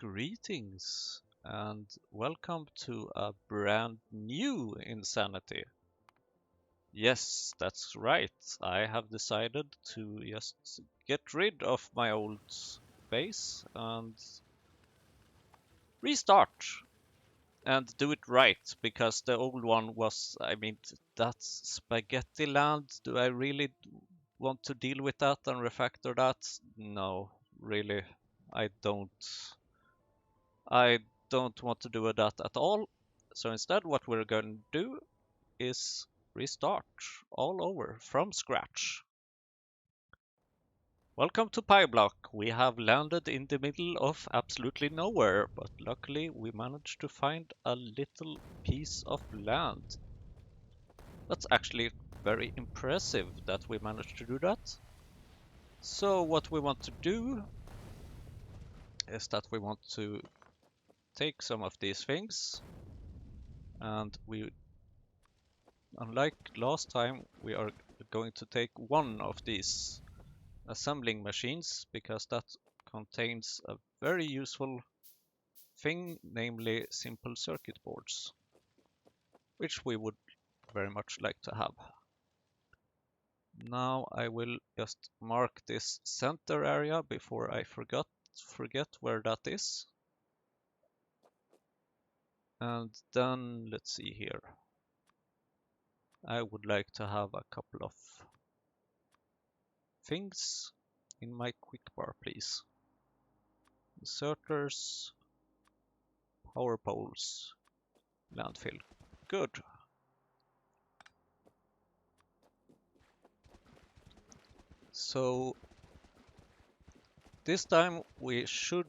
Greetings and welcome to a brand new Insanity. Yes, that's right. I have decided to just get rid of my old base and restart and do it right because the old one was, that's spaghetti land. Do I really want to deal with that and refactor that? No, really, I don't. I don't want to do that at all. So instead, what we're going to do is restart all over from scratch. Welcome to PyBlock. We have landed in the middle of absolutely nowhere, but luckily we managed to find a little piece of land. That's actually very impressive that we managed to do that. So what we want to do is that we want to take some of these things and unlike last time, we are going to take one of these assembling machines because that contains a very useful thing, namely simple circuit boards, which we would very much like to have. Now I will just mark this center area before I forget where that is. And then let's see here. I would like to have a couple of things in my quick bar, please. Inserters, power poles, landfill. Good. So this time we should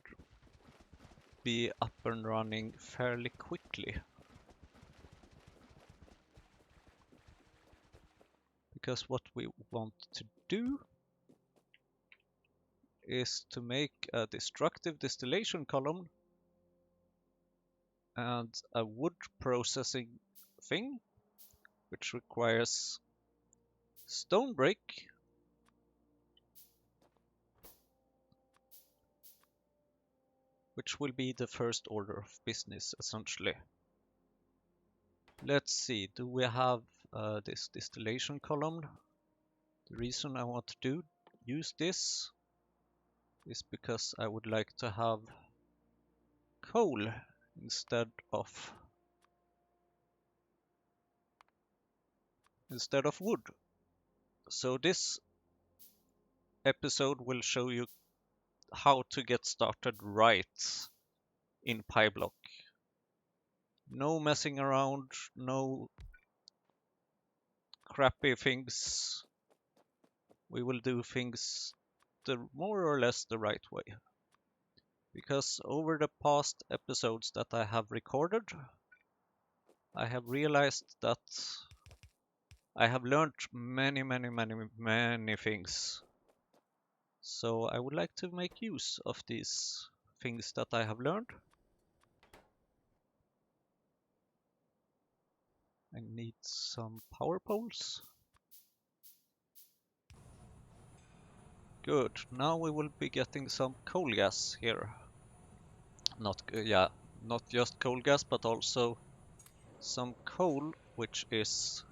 be up and running fairly quickly. Because what we want to do is to make a destructive distillation column and a wood processing thing, which requires stone brick, which will be the first order of business essentially. Let's see, do we have this distillation column? The reason I want to use this is because I would like to have coal instead of wood. So this episode will show you how to get started right in PyBlock. No messing around, no crappy things. We will do things more or less the right way. Because over the past episodes that I have recorded, I have realized that I have learned many things. So I would like to make use of these things that I have learned. I need some power poles. Good, now we will be getting some coal gas here. Not just coal gas, but also some coal, which is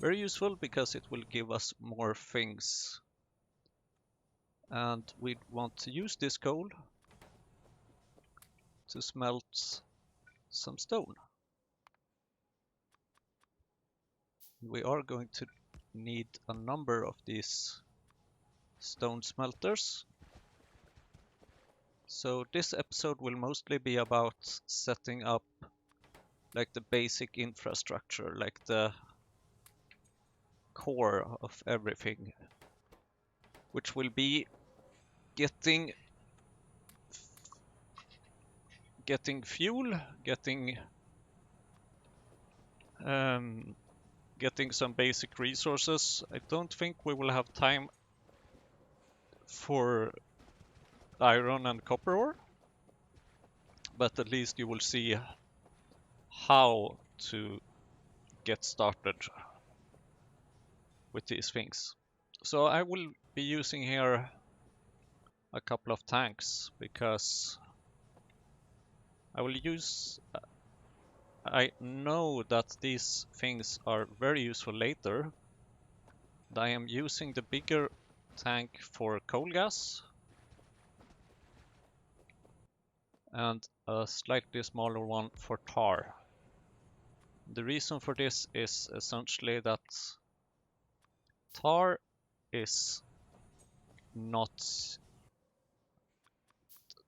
very useful because it will give us more things. And we want to use this coal to smelt some stone. We are going to need a number of these stone smelters. So this episode will mostly be about setting up like the basic infrastructure, like the core of everything, which will be getting fuel, getting some basic resources. I don't think we will have time for iron and copper ore, but at least you will see how to get started with these things. So I will be using here a couple of tanks because I will use... I know that these things are very useful later. I am using the bigger tank for coal gas and a slightly smaller one for tar. The reason for this is essentially that tar is not...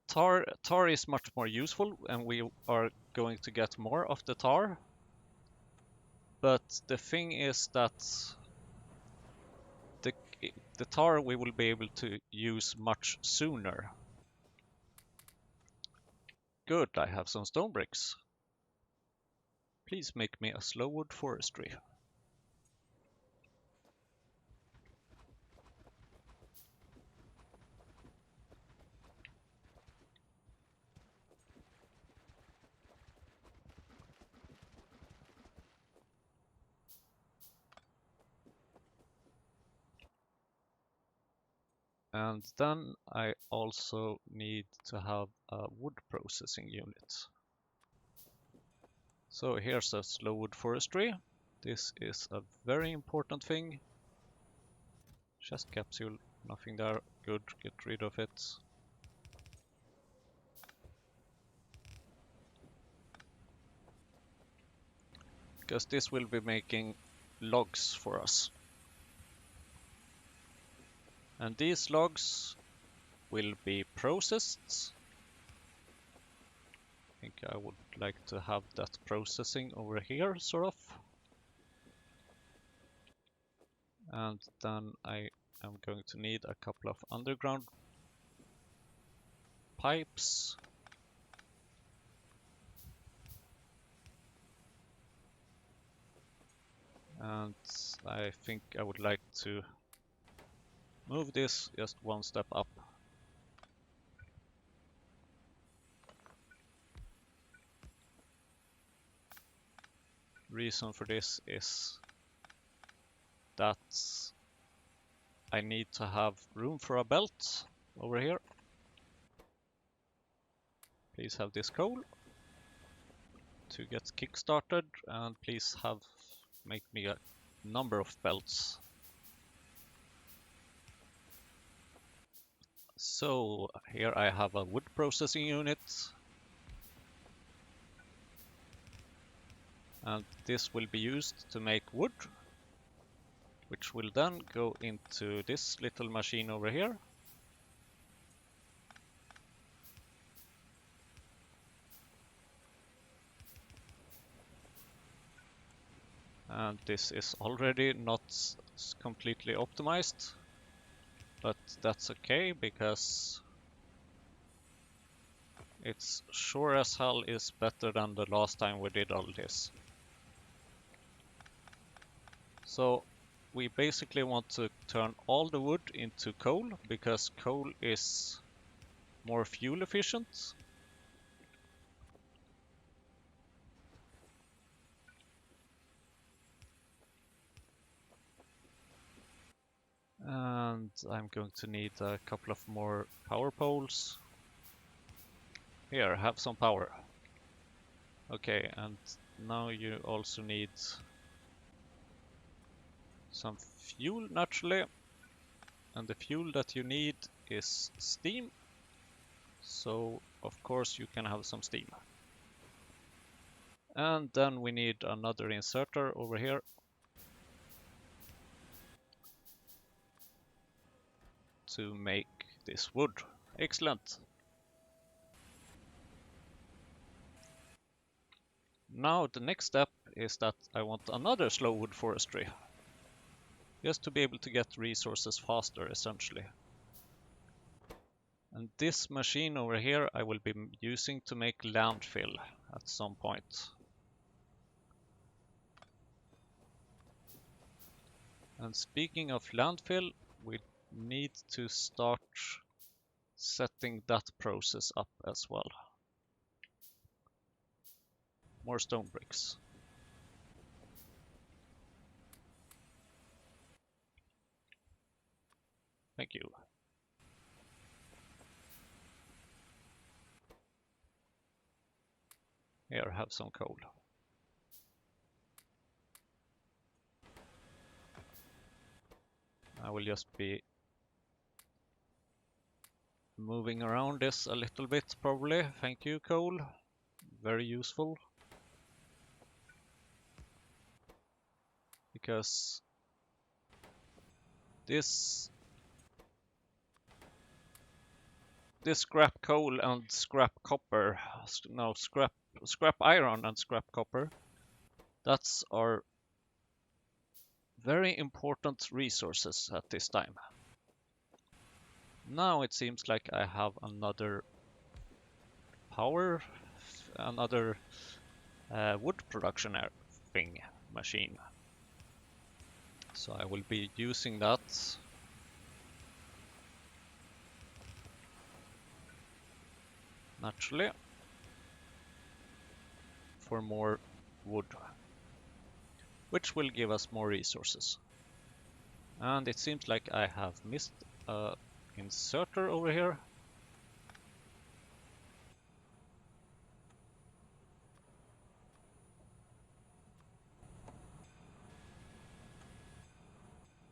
Tar is much more useful and we are going to get more of the tar. But the thing is that the tar we will be able to use much sooner. Good, I have some stone bricks. Please make me a slow wood forestry. And then I also need to have a wood processing unit. So here's a slow wood forestry. This is a very important thing. Chest capsule, nothing there. Good, get rid of it. Because this will be making logs for us. And these logs will be processed. I think I would like to have that processing over here, sort of. And then I am going to need a couple of underground pipes. And I think I would like to move this just one step up. Reason for this is that I need to have room for a belt over here. Please have this coal to get kick-started, and please make me a number of belts. So here I have a wood processing unit, and this will be used to make wood, which will then go into this little machine over here. And this is already not completely optimized, but that's okay because it's sure as hell is better than the last time we did all this. So we basically want to turn all the wood into coal because coal is more fuel efficient. And I'm going to need a couple of more power poles. Here, have some power. Okay, and now you also need some fuel naturally. And the fuel that you need is steam. So of course you can have some steam. And then we need another inserter over here. To make this wood. Excellent. Now the next step is that I want another slow wood forestry. Just to be able to get resources faster, essentially. And this machine over here I will be using to make landfill at some point. And speaking of landfill, we need to start setting that process up as well. More stone bricks. Thank you. Here, have some coal. I will just be moving around this a little bit probably. Thank you, coal. Very useful. Because this scrap coal and scrap copper, no, scrap iron and scrap copper, that's our very important resources at this time. Now it seems like I have another wood production thing machine. So I will be using that. Naturally. For more wood. Which will give us more resources. And it seems like I have missed a inserter over here.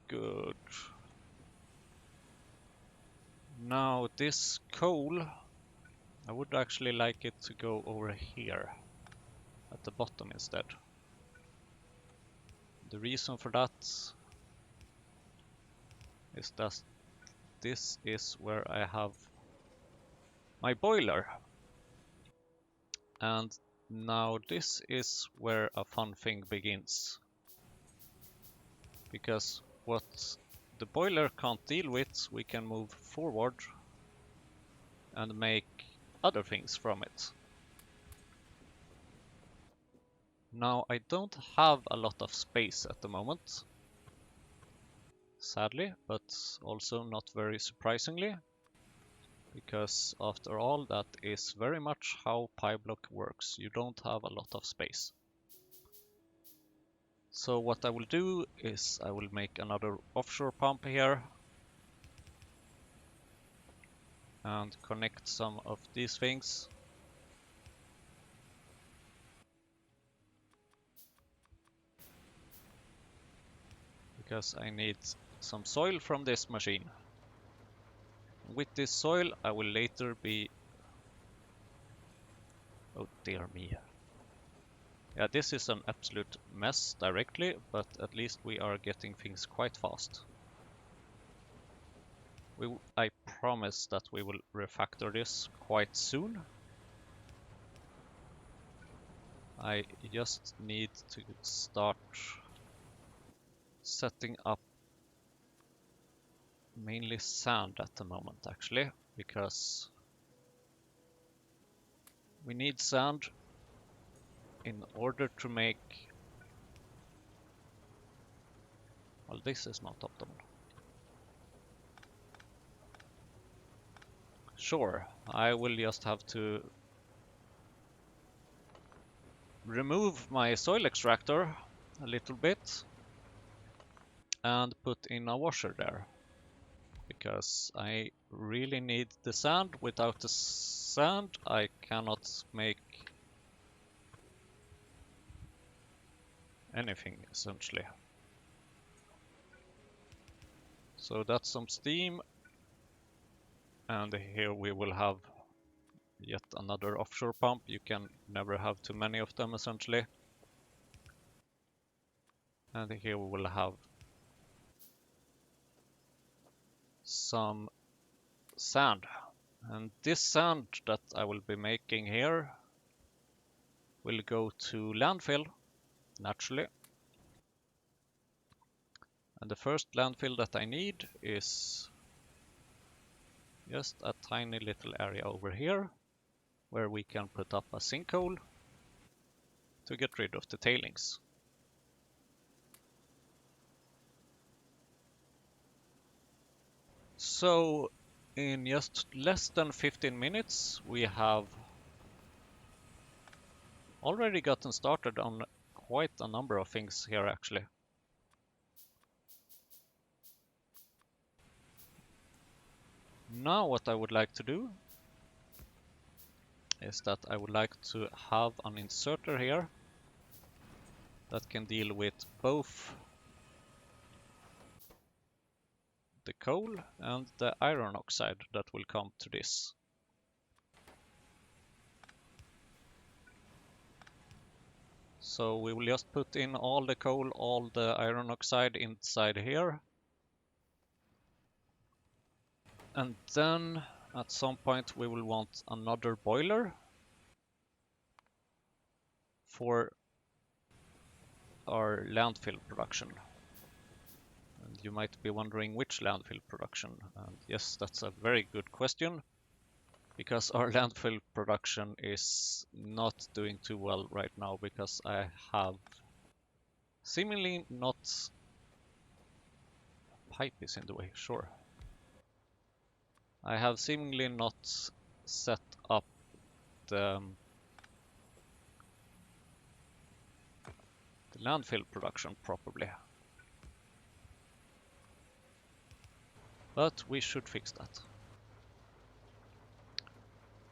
Good. Now this coal, I would actually like it to go over here at the bottom instead. The reason for that is that this is where I have my boiler. And now this is where a fun thing begins. Because what the boiler can't deal with, we can move forward and make other things from it. Now I don't have a lot of space at the moment, sadly, but also not very surprisingly, because after all that is very much how PyBlock works. You don't have a lot of space. So what I will do is I will make another offshore pump here and connect some of these things. Because I need some soil from this machine. With this soil I will later be... Oh dear me. Yeah, this is an absolute mess directly, but at least we are getting things quite fast. I promise that we will refactor this quite soon. I just need to start setting up mainly sand at the moment actually, because we need sand in order to make... Well, this is not optimal. Sure, I will just have to remove my soil extractor a little bit and put in a washer there. Because I really need the sand. Without the sand I cannot make anything essentially. So that's some steam, and here we will have yet another offshore pump. You can never have too many of them essentially. And here we will have some sand, and this sand that I will be making here will go to landfill naturally. And the first landfill that I need is just a tiny little area over here where we can put up a sinkhole to get rid of the tailings. So in just less than 15 minutes we have already gotten started on quite a number of things here actually. Now what I would like to do is that I would like to have an inserter here that can deal with both the coal and the iron oxide that will come to this. So we will just put in all the coal, all the iron oxide inside here. And then at some point we will want another boiler for our landfill production. And you might be wondering which landfill production. And yes, that's a very good question, because our landfill production is not doing too well right now, because I have seemingly not... Pipe is in the way, sure. I have seemingly not set up the landfill production properly. But we should fix that.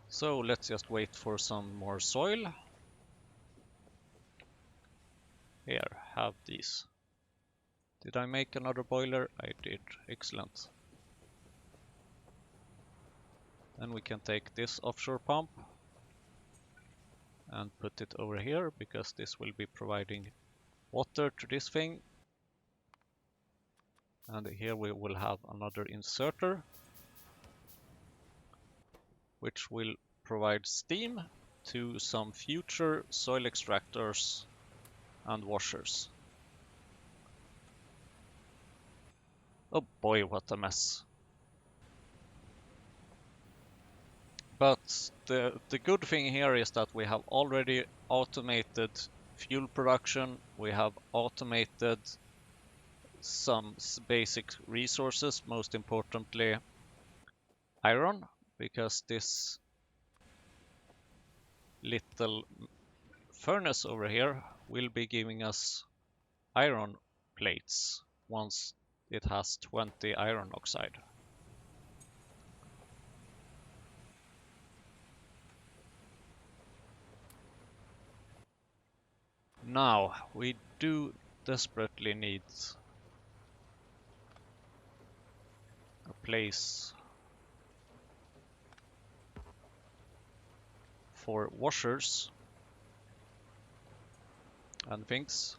So let's just wait for some more soil. Here, have these. Did I make another boiler? I did. Excellent. Then we can take this offshore pump and put it over here, because this will be providing water to this thing. And here we will have another inserter, which will provide steam to some future soil extractors and washers. Oh boy, what a mess. But the good thing here is that we have already automated fuel production. We have automated some basic resources, most importantly iron, because this little furnace over here will be giving us iron plates once it has 20 iron oxide. Now, we do desperately need a place for washers and things.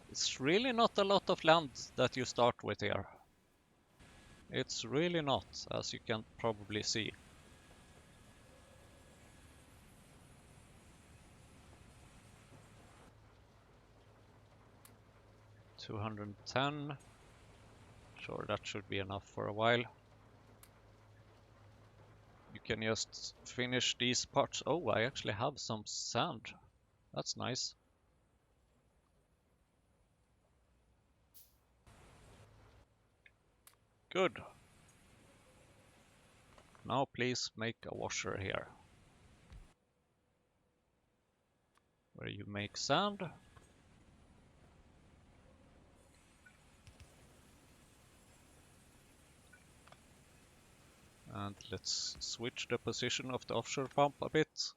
It's really not a lot of land that you start with here. It's really not, as you can probably see. $210. Sure, that should be enough for a while. You can just finish these parts. Oh, I actually have some sand. That's nice. Good. Now please make a washer here, where you make sand. And let's switch the position of the offshore pump a bit.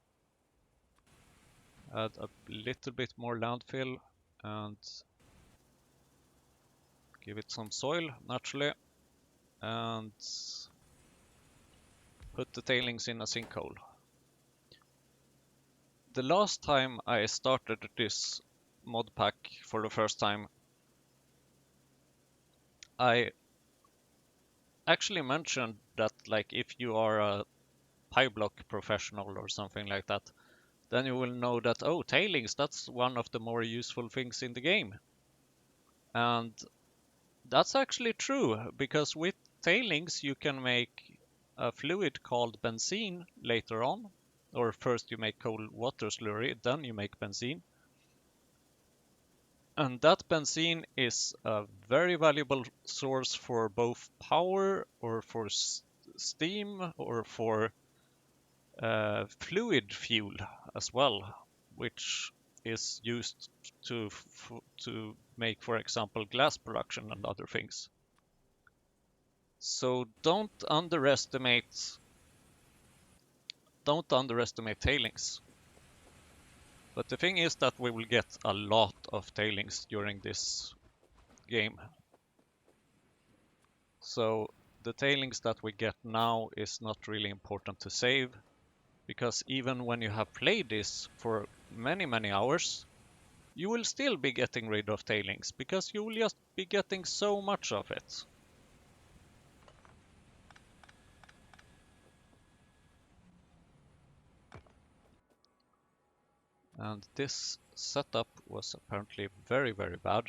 Add a little bit more landfill and give it some soil naturally. And put the tailings in a sinkhole. The last time I started this mod pack for the first time, I actually mentioned that, like, if you are a PyBlock professional or something like that, then you will know that, oh, tailings, that's one of the more useful things in the game. And that's actually true, because with tailings you can make a fluid called benzene later on. Or first you make cold water slurry, then you make benzene. And that benzene is a very valuable source for both power, or for steam, or for fluid fuel as well, which is used to make, for example, glass production and other things. So don't underestimate don't underestimate tailings. But the thing is that we will get a lot of tailings during this game. So the tailings that we get now is not really important to save, because even when you have played this for many hours, you will still be getting rid of tailings, because you will just be getting so much of it. And this setup was apparently very bad.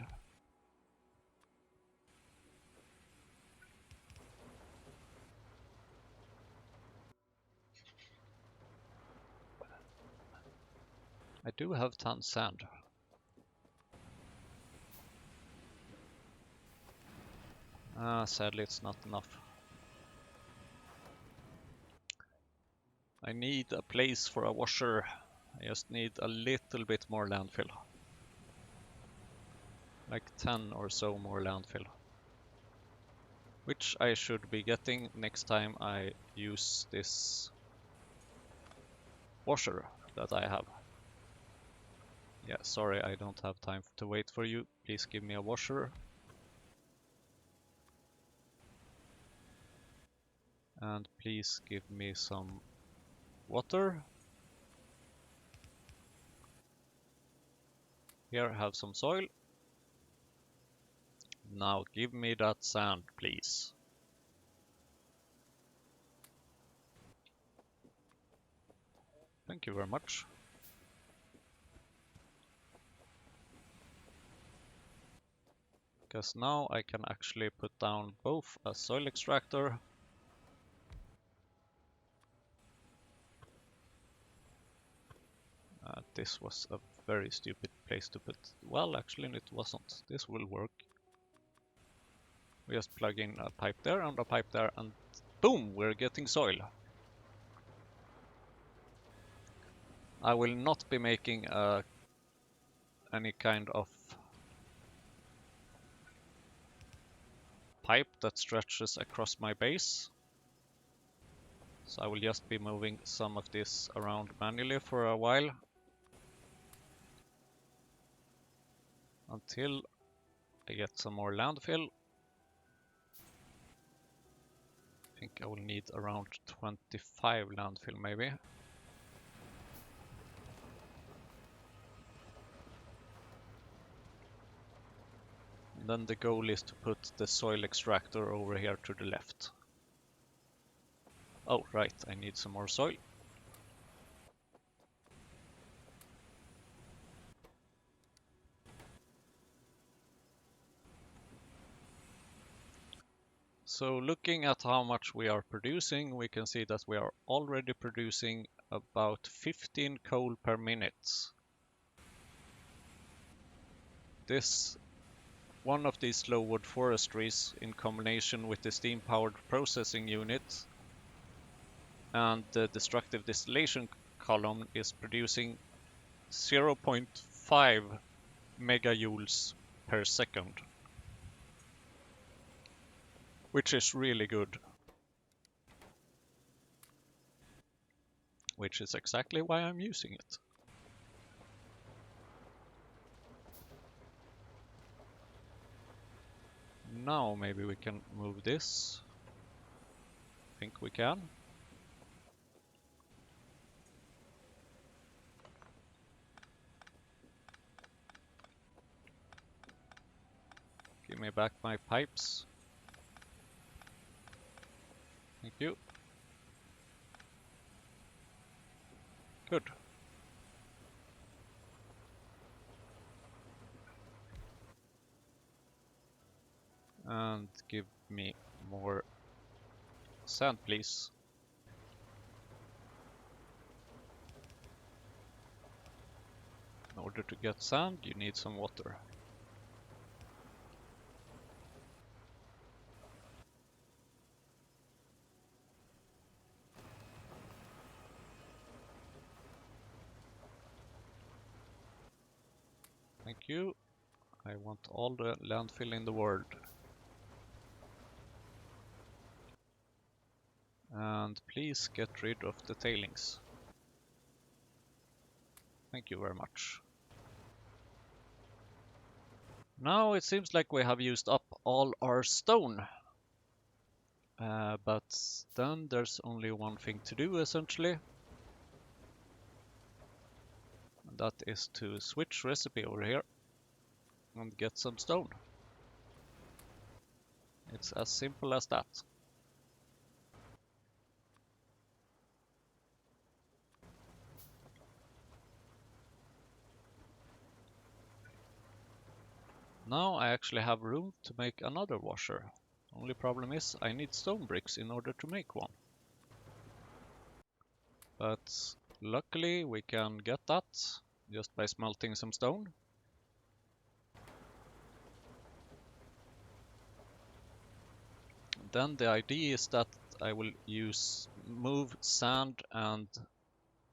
I do have ton sand. Sadly it's not enough. I need a place for a washer. I just need a little bit more landfill. Like 10 or so more landfill. Which I should be getting next time I use this washer that I have. Yeah, sorry, I don't have time to wait for you. Please give me a washer. And please give me some water. Here, have some soil. Now give me that sand, please. Thank you very much. Because now I can actually put down both a soil extractor this was a very stupid place to put. Well, actually it wasn't. This will work. We just plug in a pipe there and a pipe there, and boom, we're getting soil. I will not be making any kind of pipe that stretches across my base. So I will just be moving some of this around manually for a while. Until I get some more landfill. I think I will need around 25 landfill maybe. And then the goal is to put the soil extractor over here to the left. Oh, right, I need some more soil. So looking at how much we are producing, we can see that we are already producing about 15 coal per minute. One of these slow wood forestries in combination with the steam powered processing unit and the destructive distillation column is producing 0.5 megajoules per second, which is really good. Which is exactly why I'm using it. Now maybe we can move this. I think we can. Give me back my pipes. Thank you. Good. And give me more sand, please. In order to get sand, you need some water. Thank you. I want all the landfill in the world. And please get rid of the tailings. Thank you very much. Now it seems like we have used up all our stone. But then there's only one thing to do essentially. And that is to switch recipe over here and get some stone. It's as simple as that. Now I actually have room to make another washer. Only problem is I need stone bricks in order to make one. But luckily we can get that just by smelting some stone. Then the idea is that I will move sand and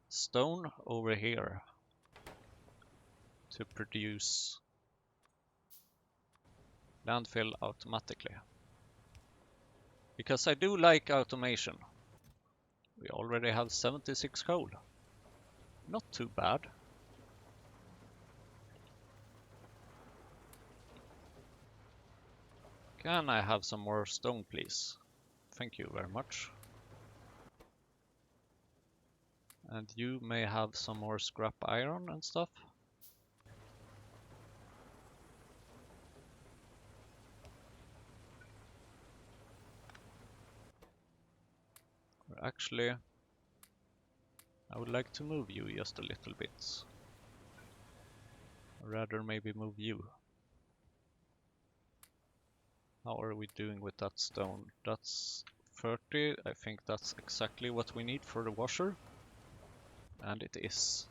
stone over here to produce landfill automatically. Because I do like automation. We already have 76 coal. Not too bad. Can I have some more stone, please? Thank you very much. And you may have some more scrap iron and stuff. Or actually, I would like to move you just a little bit. Or rather, maybe move you. How are we doing with that stone? That's 30. I think that's exactly what we need for the washer. And it is.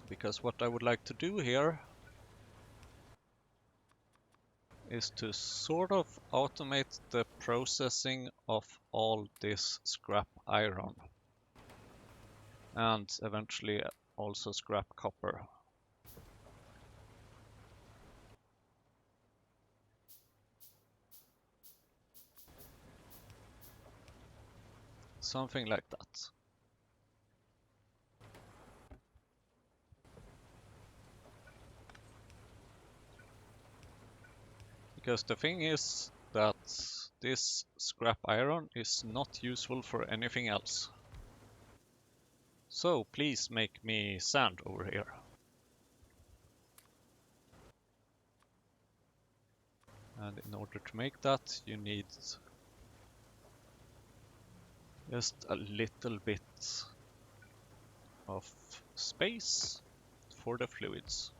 Because what I would like to do here is to sort of automate the processing of all this scrap iron. And eventually also scrap copper. Something like that. Because the thing is that this scrap iron is not useful for anything else. So please make me sand over here. And in order to make that, you need just a little bit of space for the fluids.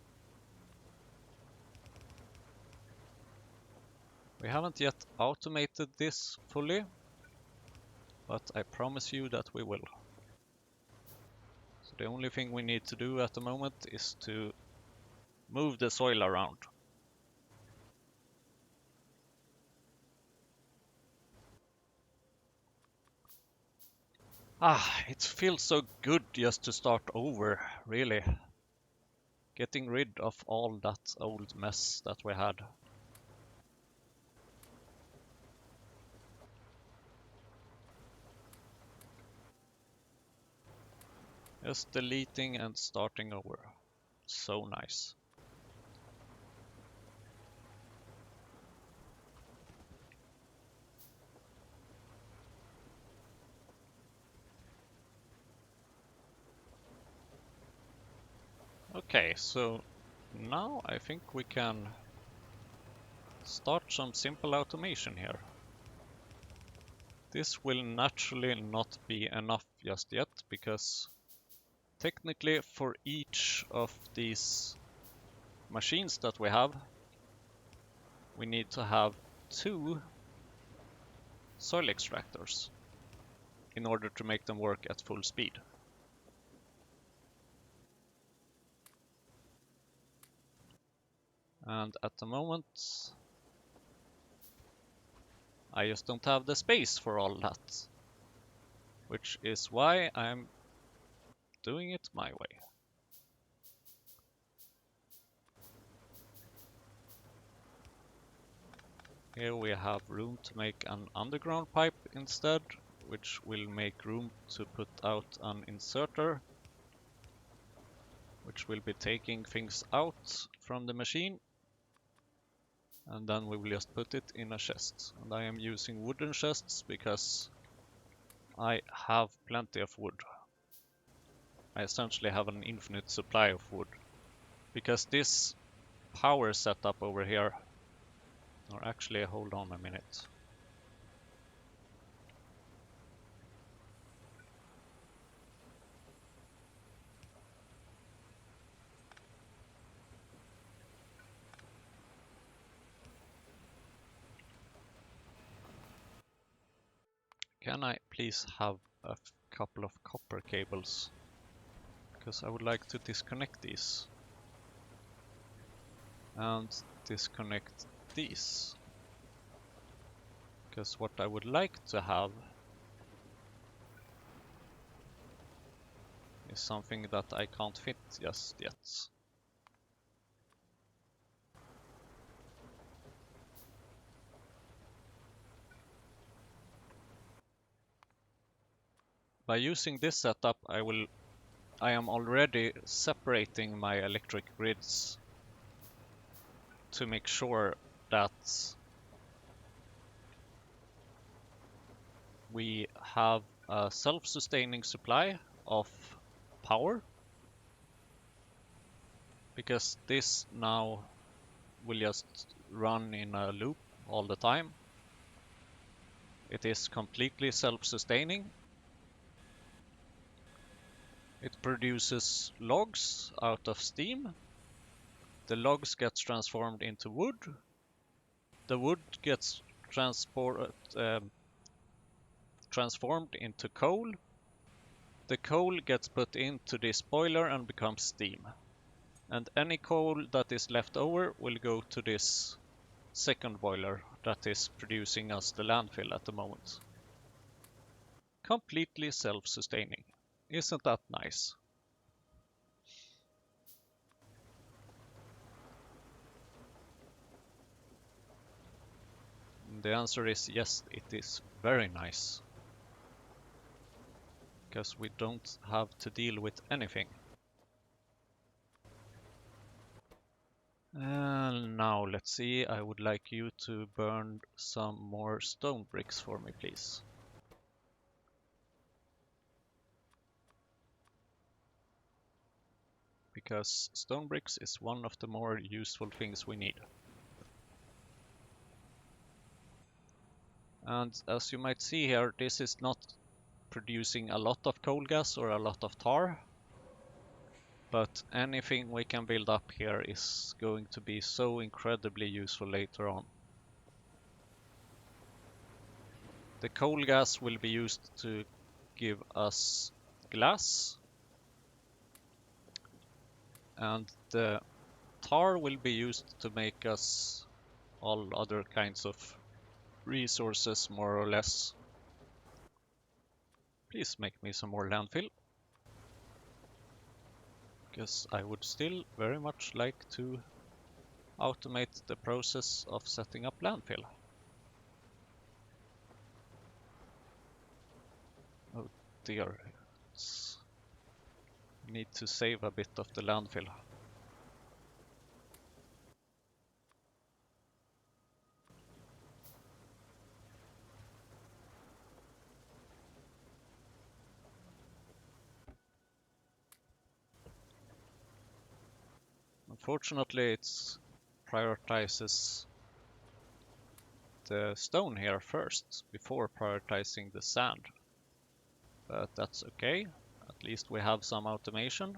We haven't yet automated this fully, but I promise you that we will. So the only thing we need to do at the moment is to move the soil around. It feels so good just to start over, really. Getting rid of all that old mess that we had. Just deleting and starting over. So nice. Okay, so now I think we can start some simple automation here. This will naturally not be enough just yet, because technically for each of these machines that we have, we need to have 2 soil extractors in order to make them work at full speed. And at the moment, I just don't have the space for all that, which is why I'm doing it my way. Here we have room to make an underground pipe instead, which will make room to put out an inserter, which will be taking things out from the machine, and then we will just put it in a chest. And I am using wooden chests because I have plenty of wood. I essentially have an infinite supply of wood, because this power setup over here, or actually hold on a minute. Can I please have a couple of copper cables? Because I would like to disconnect these. And disconnect these. Because what I would like to have is something that I can't fit just yet. By using this setup, I am already separating my electric grids to make sure that we have a self-sustaining supply of power, because this now will just run in a loop all the time. It is completely self-sustaining. It produces logs out of steam. The logs gets transformed into wood. The wood gets transformed into coal. The coal gets put into this boiler and becomes steam. And any coal that is left over will go to this second boiler that is producing us the landfill at the moment. Completely self-sustaining. Isn't that nice? The answer is yes, it is very nice. Because we don't have to deal with anything. And now let's see, I would like you to burn some more stone bricks for me, please. Because stone bricks is one of the more useful things we need. And as you might see here, this is not producing a lot of coal gas or a lot of tar, but anything we can build up here is going to be so incredibly useful later on. The coal gas will be used to give us glass, and the tar will be used to make us all other kinds of resources, more or less. Please make me some more landfill, because I would still very much like to automate the process of setting up landfill. Oh dear, need to save a bit of the landfill. Unfortunately, it prioritizes the stone here first, before prioritizing the sand. But that's okay, at least we have some automation.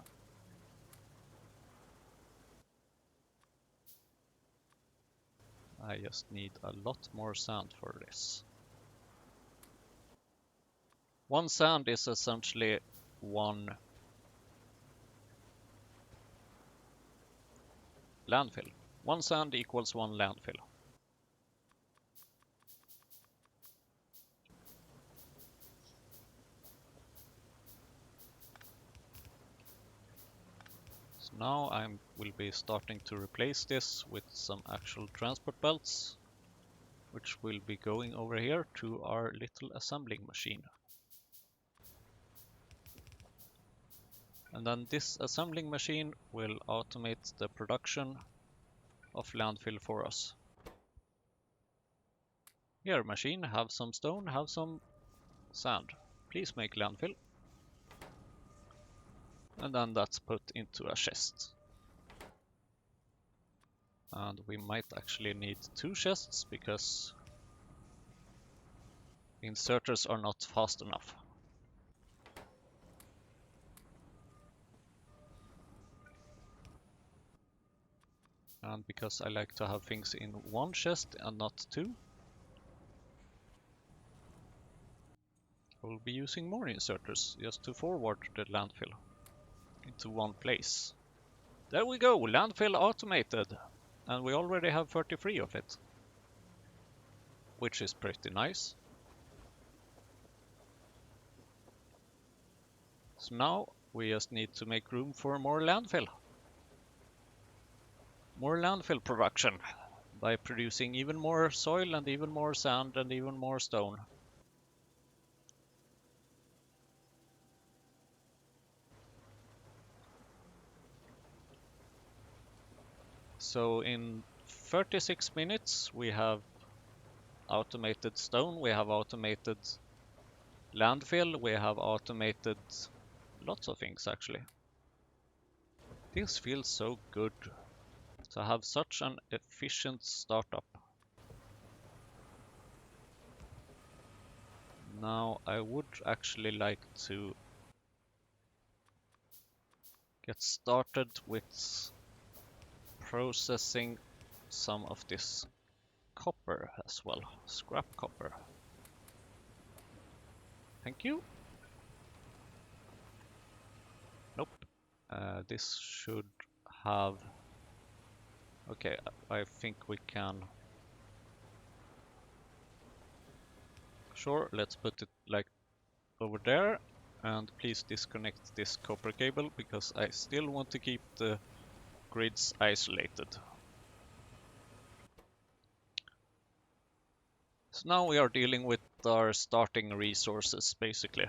I just need a lot more sand for this. One sand is essentially one landfill. One sand equals one landfill. So now I will be starting to replace this with some actual transport belts, which will be going over here to our little assembling machine. And then this assembling machine will automate the production of landfill for us. Here, machine, have some stone, have some sand. Please make landfill. And then that's put into a chest. And we might actually need 2 chests because inserters are not fast enough. And because I like to have things in 1 chest and not 2, we'll be using more inserters just to forward the landfill into one place. There we go, landfill automated! And we already have 33 of it, which is pretty nice. So now we just need to make room for more landfill. More landfill production by producing even more soil and even more sand and even more stone. So in 36 minutes we have automated stone, we have automated landfill, we have automated lots of things actually. This feels so good to have such an efficient startup. Now I would actually like to get started with processing some of this copper as well. Scrap copper. Thank you. Nope. This should have... Okay, I think we can... Sure, let's put it like over there. And please disconnect this copper cable because I still want to keep the grids isolated. So now we are dealing with our starting resources basically.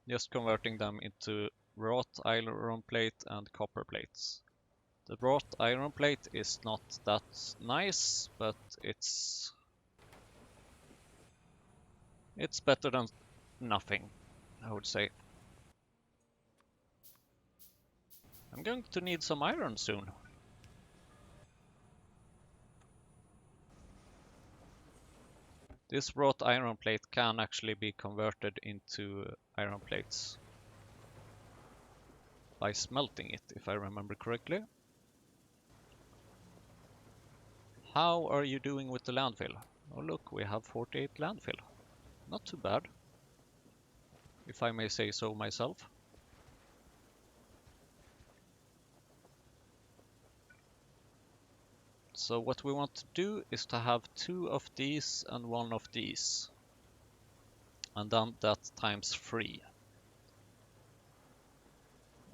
Just converting them into wrought iron plate and copper plates. The wrought iron plate is not that nice, but it's better than nothing, I would say. I'm going to need some iron soon. This wrought iron plate can actually be converted into iron plates by smelting it, if I remember correctly. How are you doing with the landfill? Oh look, we have 48 landfill. Not too bad, if I may say so myself. So what we want to do is to have 2 of these and 1 of these. And then that times 3.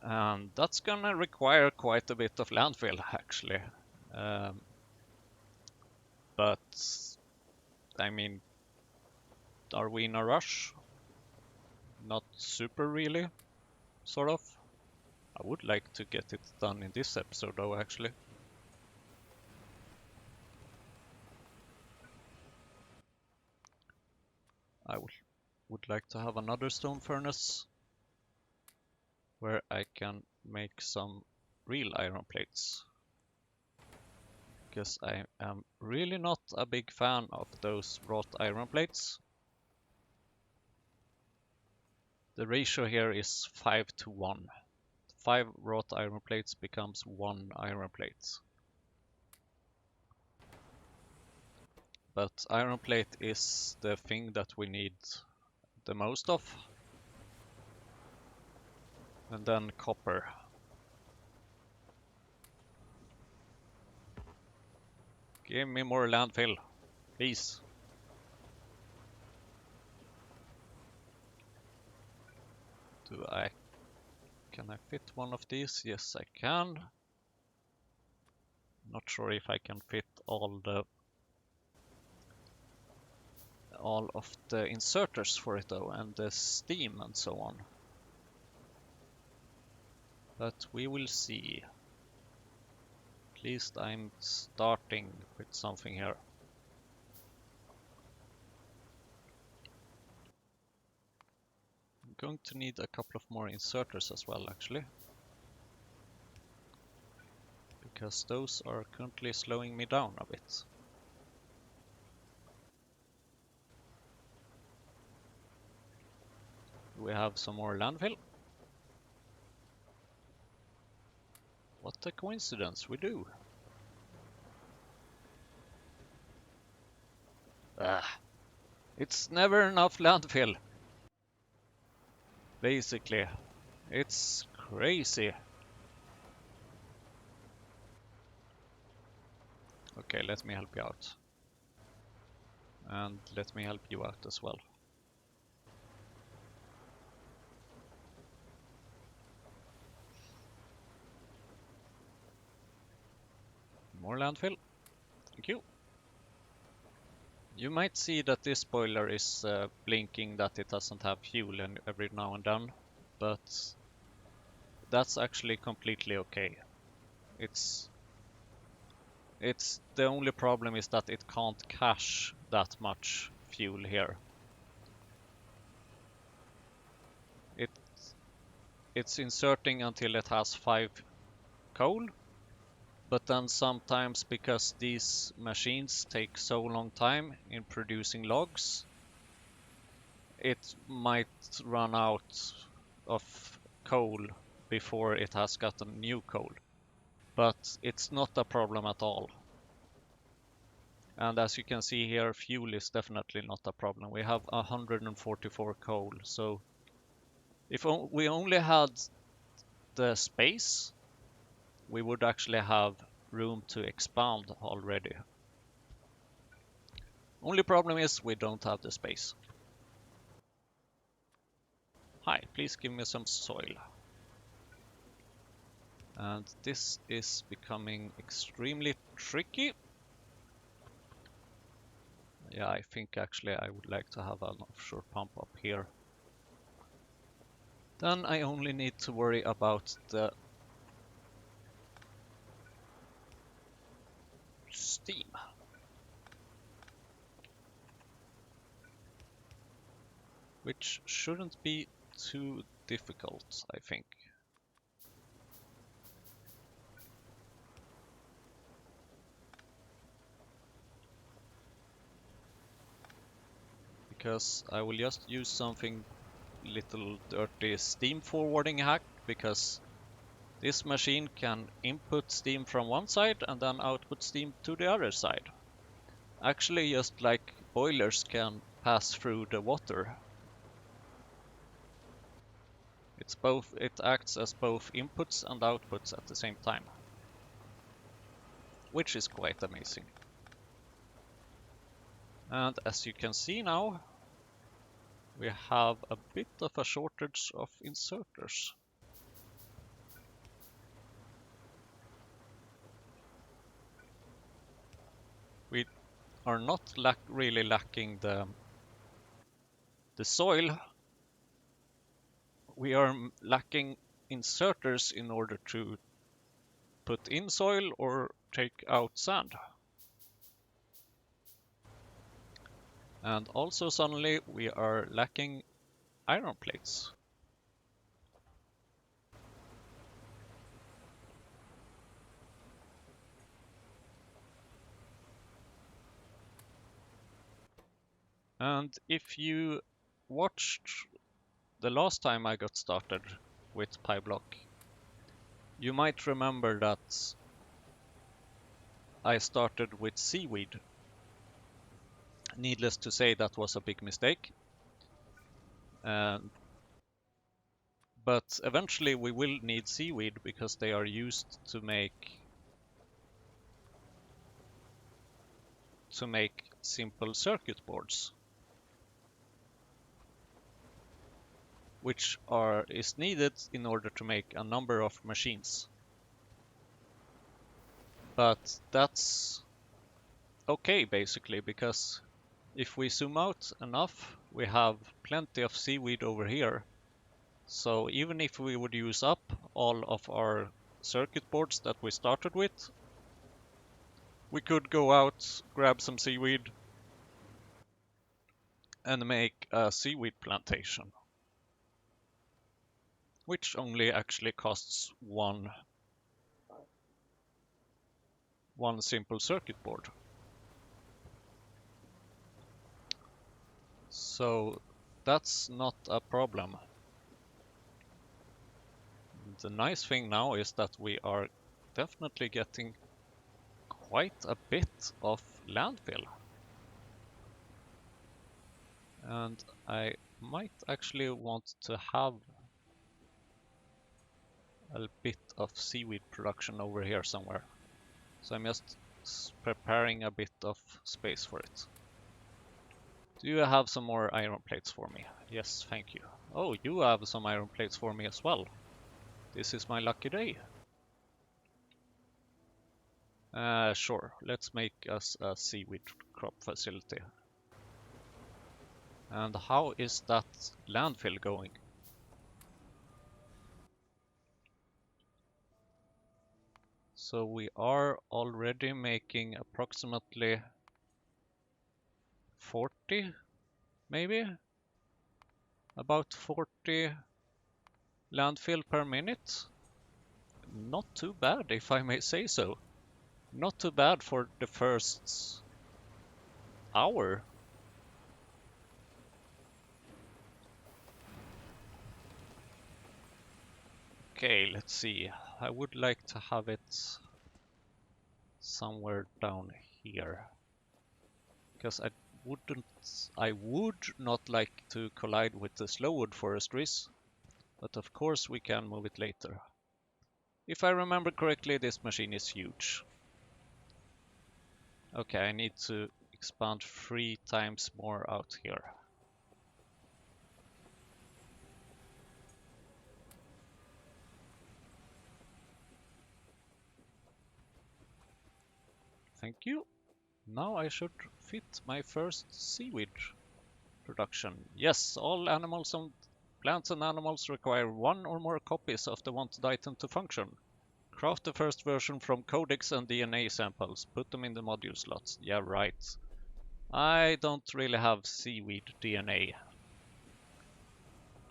And that's gonna require quite a bit of landfill actually. But I mean, are we in a rush? Not super really, sort of. I would like to get it done in this episode though, actually. I would like to have another stone furnace where I can make some real iron plates. Because I am really not a big fan of those wrought iron plates. The ratio here is 5 to 1. 5 wrought iron plates becomes 1 iron plate. But iron plate is the thing that we need the most of. And then copper. Give me more landfill, please. Can I fit one of these? Yes, I can. Not sure if I can fit all of the inserters for it though, and the steam and so on. But we will see. At least I'm starting with something here. I'm going to need a couple of more inserters as well, actually. Because those are currently slowing me down a bit. We have some more landfill. What a coincidence, we do. Ah, it's never enough landfill. Basically, it's crazy. Okay, let me help you out. And let me help you out as well. More landfill. Thank you. You might see that this boiler is blinking that it doesn't have fuel every now and then, but that's actually completely okay. It's the only problem is that it can't cache that much fuel here. It's inserting until it has 5 coal, but then sometimes because these machines take so long time in producing logs, it might run out of coal before it has gotten new coal. But it's not a problem at all. And as you can see here, fuel is definitely not a problem. We have 144 coal, so if we only had the space, we would actually have room to expand already. Only problem is we don't have the space. Hi, please give me some soil. And this is becoming extremely tricky. Yeah, I think actually I would like to have an offshore pump up here. Then I only need to worry about the steam. Which shouldn't be too difficult, I think. Because I will just use something little dirty steam forwarding hack, because this machine can input steam from one side and then output steam to the other side. Actually, just like boilers can pass through the water. It acts as both inputs and outputs at the same time, which is quite amazing. And as you can see now, we have a bit of a shortage of inserters. We are not really lacking the soil. We are lacking inserters in order to put in soil or take out sand. And also suddenly we are lacking iron plates. And if you watched the last time I got started with PyBlock, you might remember that I started with seaweed. Needless to say, that was a big mistake. But eventually we will need seaweed because they are used to make simple circuit boards, which is needed in order to make a number of machines. But that's okay basically, because if we zoom out enough, we have plenty of seaweed over here So even if we would use up all of our circuit boards that we started with, we could go out, grab some seaweed, and make a seaweed plantation, which only actually costs one simple circuit board. So that's not a problem. The nice thing now is that we are definitely getting quite a bit of landfill. And I might actually want to have a bit of seaweed production over here somewhere. So I'm just preparing a bit of space for it. Do you have some more iron plates for me? Yes, thank you. Oh, you have some iron plates for me as well. This is my lucky day. Sure, let's make us a seaweed crop facility. And how is that landfill going? So we are already making approximately 40, maybe? About 40 landfill per minute. Not too bad, if I may say so. Not too bad for the first hour. Okay, let's see. I would like to have it somewhere down here. Because I would not like to collide with the slowwood forestries, but of course we can move it later. If I remember correctly, this machine is huge. Okay, I need to expand 3 times more out here. Thank you. Now I should fit my first seaweed production. Yes, all animals and plants and animals require 1 or more copies of the wanted item to function. Craft the first version from codex and DNA samples. Put them in the module slots. Yeah, right. I don't really have seaweed DNA.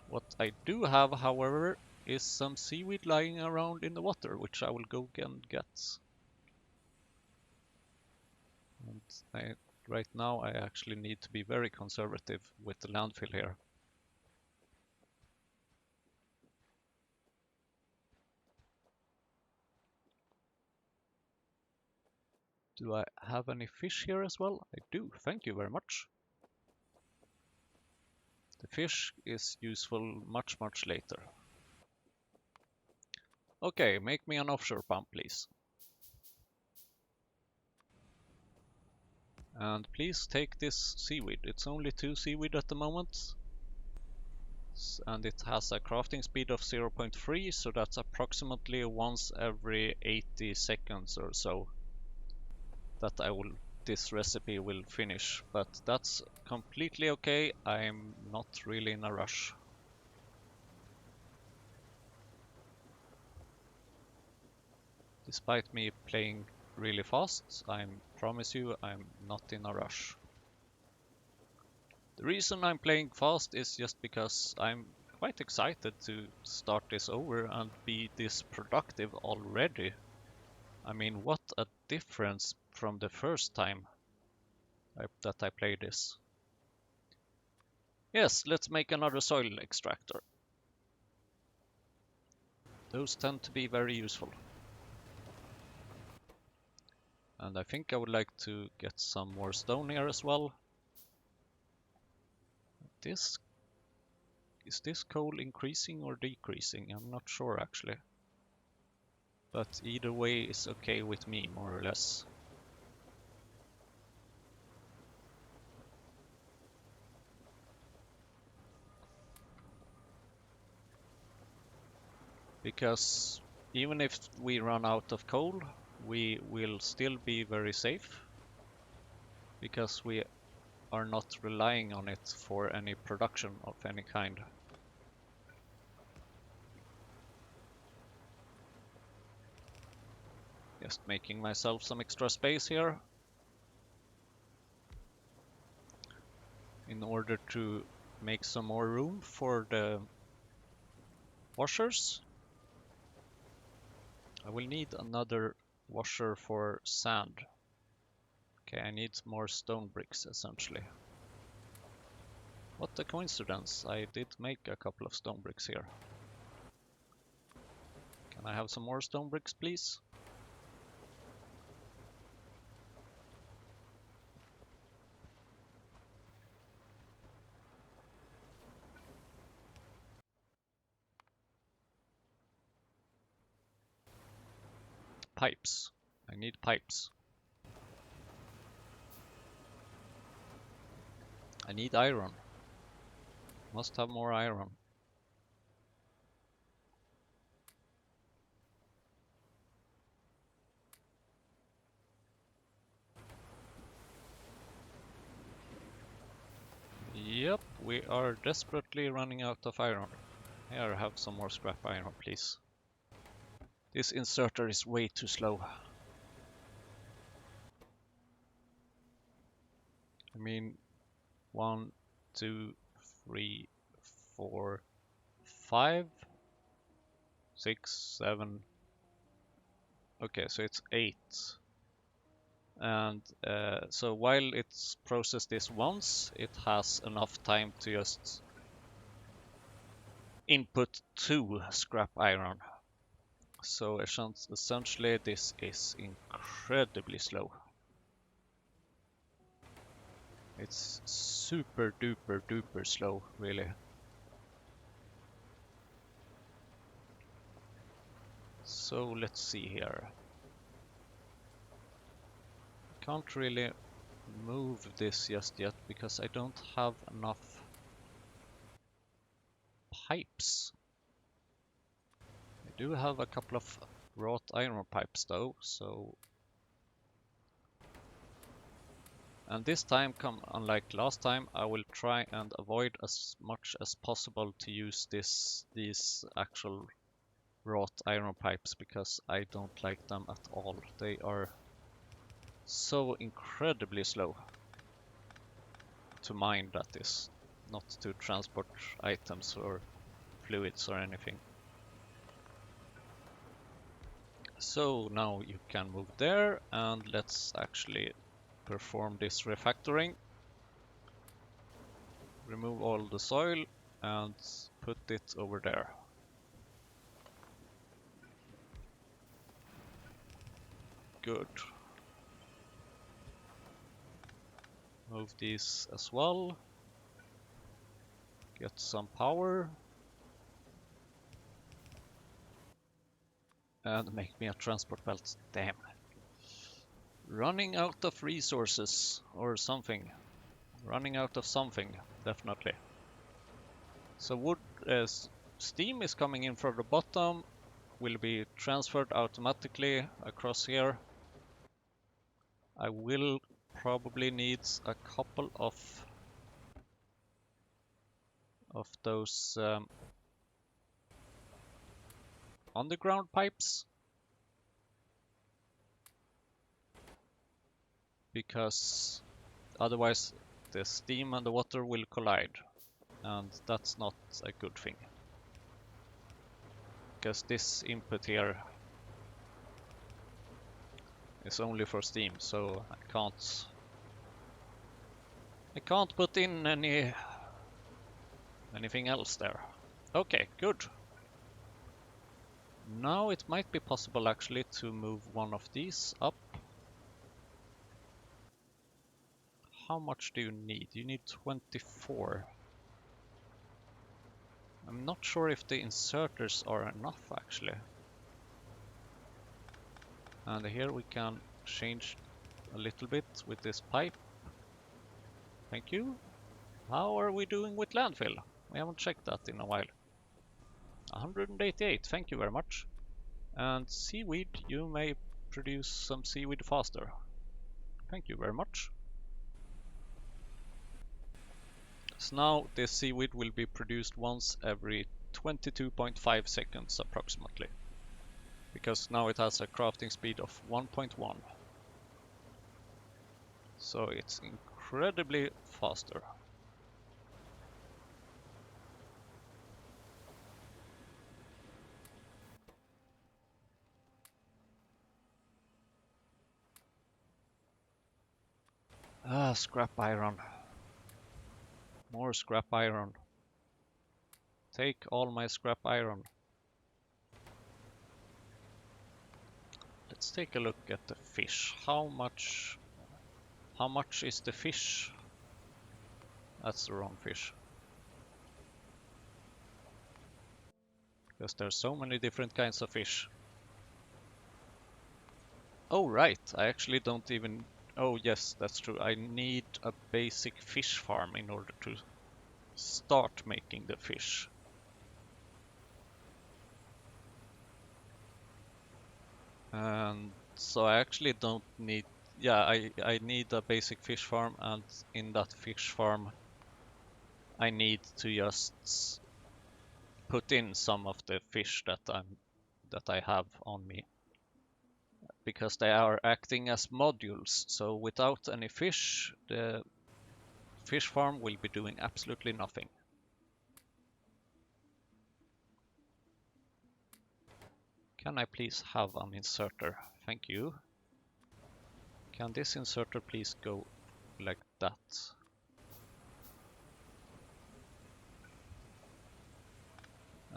What I do have, however, is some seaweed lying around in the water, which I will go and get. And right now I actually need to be very conservative with the landfill here. Do I have any fish here as well? I do, thank you very much. The fish is useful much later. Okay, make me an offshore pump, please. And please take this seaweed. It's only 2 seaweed at the moment. And it has a crafting speed of 0.3, so that's approximately once every 80 seconds or so that this recipe will finish. But that's completely okay. I'm not really in a rush. Despite me playing really fast, I promise you I'm not in a rush. The reason I'm playing fast is just because I'm quite excited to start this over and be this productive already. I mean, what a difference from the first time that I played this. Yes, let's make another soil extractor. Those tend to be very useful. And I think I would like to get some more stone here as well. Is this coal increasing or decreasing? I'm not sure actually. But either way is okay with me, more or less. Because even if we run out of coal, we will still be very safe. Because we are not relying on it for any production of any kind. Just making myself some extra space here in order to make some more room for the washers. I will need another washer for sand. Okay, I need more stone bricks essentially. What a coincidence, I did make a couple of stone bricks here. Can I have some more stone bricks, please? Pipes. I need pipes. I need iron. Must have more iron. Yep, we are desperately running out of iron. Here, have some more scrap iron, please. This inserter is way too slow. I mean, 1, 2, 3, 4, 5, 6, 7. Okay, so it's 8. And so while it's processed this once, it has enough time to just input 2 scrap iron. So essentially this is incredibly slow. It's super duper duper slow, really. So let's see here. Can't really move this just yet because I don't have enough pipes. I do have a couple of wrought iron pipes though, so... And this time, unlike last time, I will try and avoid as much as possible to use these actual wrought iron pipes because I don't like them at all. They are so incredibly slow to mine, that is, not to transport items or fluids or anything. So now you can move there, and let's actually perform this refactoring. Remove all the soil and put it over there. Good. Move these as well. Get some power. And make me a transport belt. Damn. Running out of resources or something. Running out of something, definitely. So wood, steam is coming in from the bottom, will be transferred automatically across here. I will probably need a couple of those underground pipes, because otherwise the steam and the water will collide, and that's not a good thing. Because this input here is only for steam, so I can't put in anything else there. Okay, good. Now it might be possible actually to move one of these up. How much do you need? You need 24. I'm not sure if the inserters are enough actually. And here we can change a little bit with this pipe. Thank you. How are we doing with landfill? We haven't checked that in a while. 188, thank you very much. And seaweed, you may produce some seaweed faster. Thank you very much. So now this seaweed will be produced once every 22.5 seconds approximately. because now it has a crafting speed of 1.1. So it's incredibly faster. Scrap iron. More scrap iron. Take all my scrap iron. Let's take a look at the fish. How much is the fish? That's the wrong fish. Because there's so many different kinds of fish. Oh right, I actually don't even... Oh yes, that's true. I need a basic fish farm in order to start making the fish. And so I actually don't need... Yeah, I need a basic fish farm, and in that fish farm I need to just put in some of the fish that I have on me, because they are acting as modules. So without any fish, the fish farm will be doing absolutely nothing. Can I please have an inserter? Thank you. Can this inserter please go like that?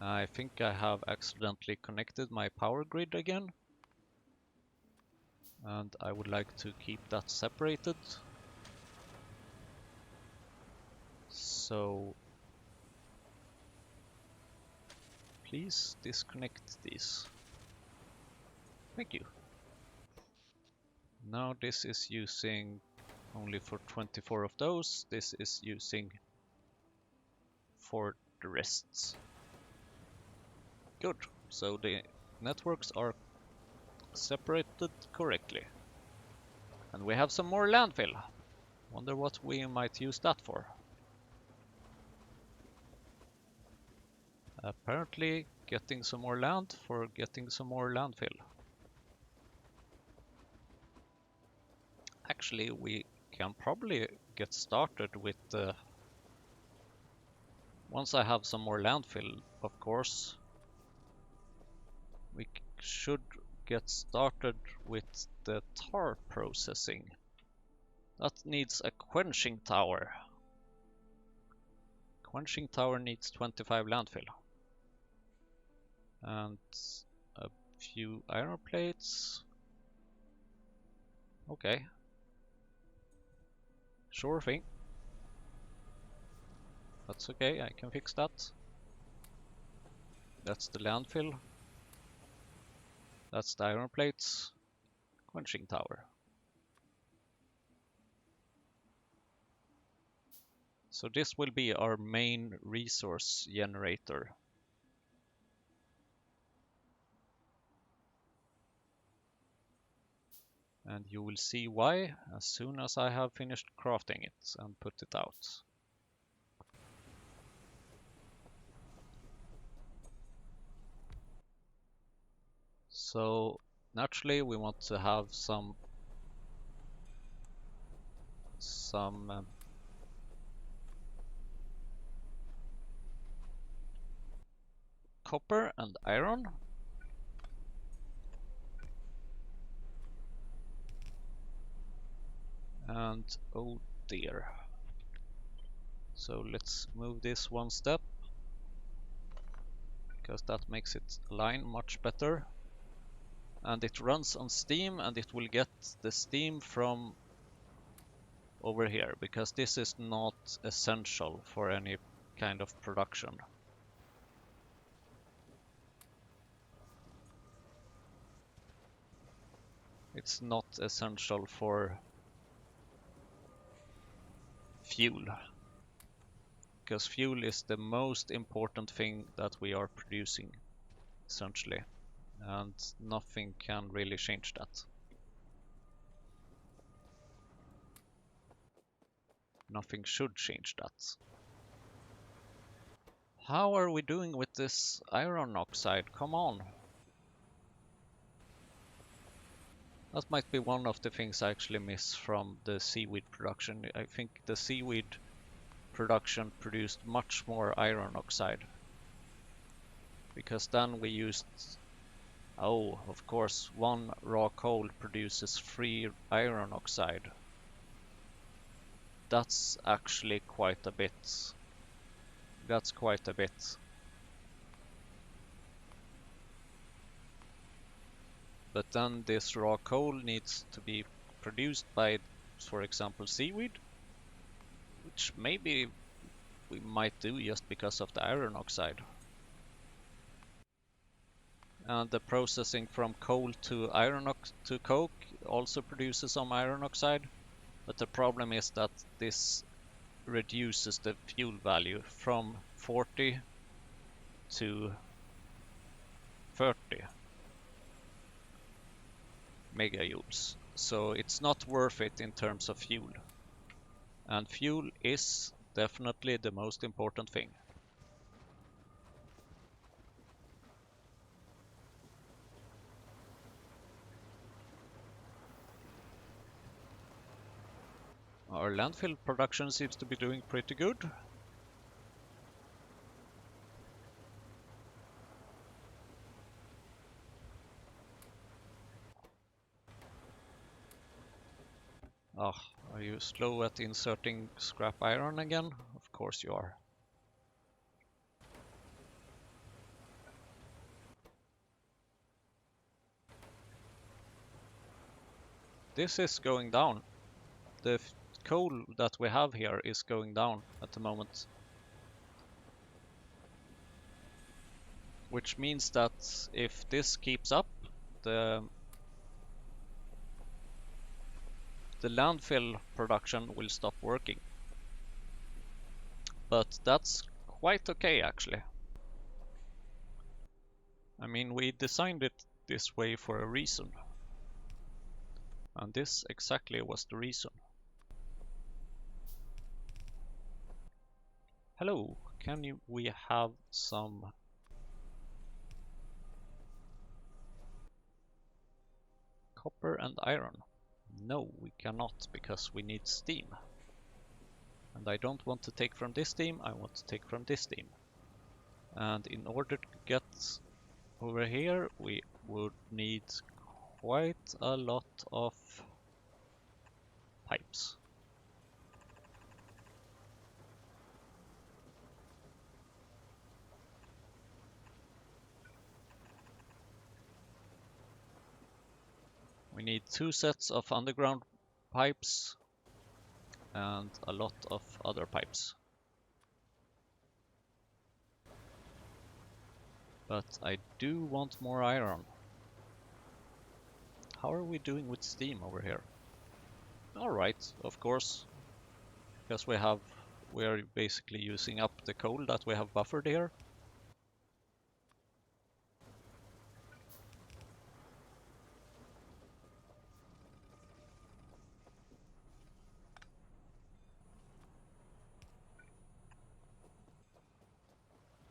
I think I have accidentally connected my power grid again, and I would like to keep that separated. So please disconnect these. Thank you. Now this is using only for 24 of those. This is using for the rests. Good. So the networks are separated correctly. And we have some more landfill. Wonder what we might use that for. Apparently getting some more land for getting some more landfill. Actually, we can probably get started with once I have some more landfill, of course, we should get started with the tar processing. That needs a quenching tower. Quenching tower needs 25 landfill. And a few iron plates. Okay. Sure thing. That's okay, I can fix that. That's the landfill. That's the iron plates. Quenching tower. So this will be our main resource generator. And you will see why as soon as I have finished crafting it and put it out. So naturally we want to have some copper and iron. And oh dear. So let's move this one step, because that makes it align much better. And it runs on steam, and it will get the steam from over here, because this is not essential for any kind of production. It's not essential for fuel, because fuel is the most important thing that we are producing, essentially, and nothing can really change that. Nothing should change that. How are we doing with this iron oxide? Come on. That might be one of the things I actually miss from the seaweed production. I think the seaweed production produced much more iron oxide. Because then we used... Oh, of course, one raw coal produces 3 iron oxide. That's actually quite a bit. That's quite a bit. But then this raw coal needs to be produced by, for example, seaweed, which maybe we might do just because of the iron oxide. And the processing from coal to to coke also produces some iron oxide, but the problem is that this reduces the fuel value from 40 to 30 megajoules. So it's not worth it in terms of fuel. And fuel is definitely the most important thing. Our landfill production seems to be doing pretty good. Ah, are you slow at inserting scrap iron again? Of course you are. This is going down. The coal that we have here is going down at the moment. Which means that if this keeps up, the landfill production will stop working. But that's quite okay actually. I mean, we designed it this way for a reason. And this exactly was the reason. Hello, we have some copper and iron? No, we cannot, because we need steam. And I don't want to take from this steam, I want to take from this steam. And in order to get over here, we would need quite a lot of pipes. We need 2 sets of underground pipes and a lot of other pipes. But I do want more iron. How are we doing with steam over here? Alright, of course. Because we are basically using up the coal that we have buffered here.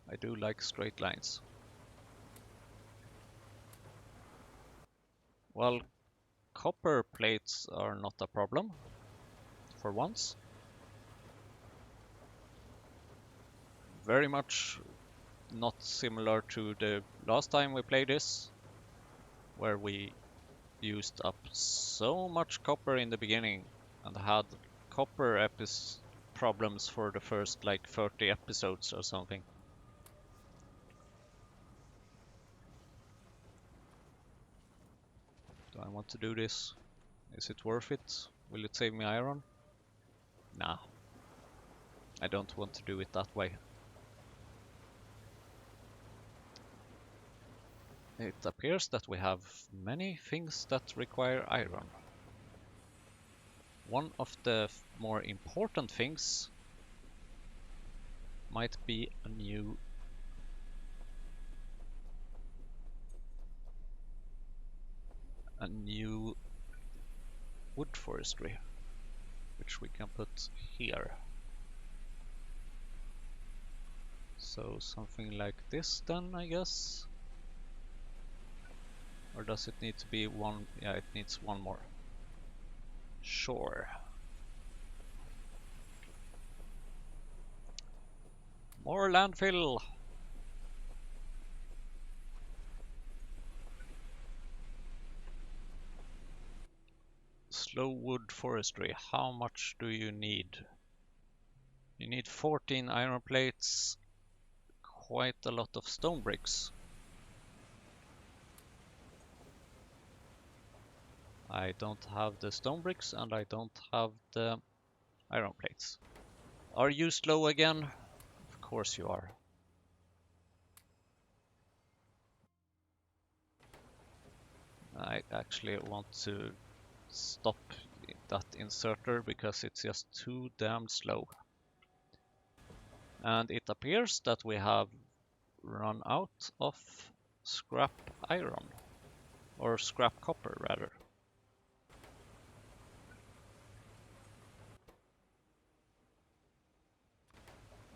I do like straight lines. Well, copper plates are not a problem, for once. Very much not similar to the last time we played this, where we used up so much copper in the beginning and had copper problems for the first like 30 episodes or something. Do I want to do this? Is it worth it? Will it save me iron? Nah. I don't want to do it that way. It appears that we have many things that require iron. One of the more important things might be a new wood forestry, which we can put here. So something like this then, I guess. Or does it need to be one? Yeah, it needs one more. Sure. More landfill! Slow wood forestry. How much do you need? You need 14 iron plates, quite a lot of stone bricks. I don't have the stone bricks and I don't have the iron plates. Are you slow again? Of course you are. I actually want to stop that inserter because it's just too damn slow. And it appears that we have run out of scrap iron, or scrap copper rather.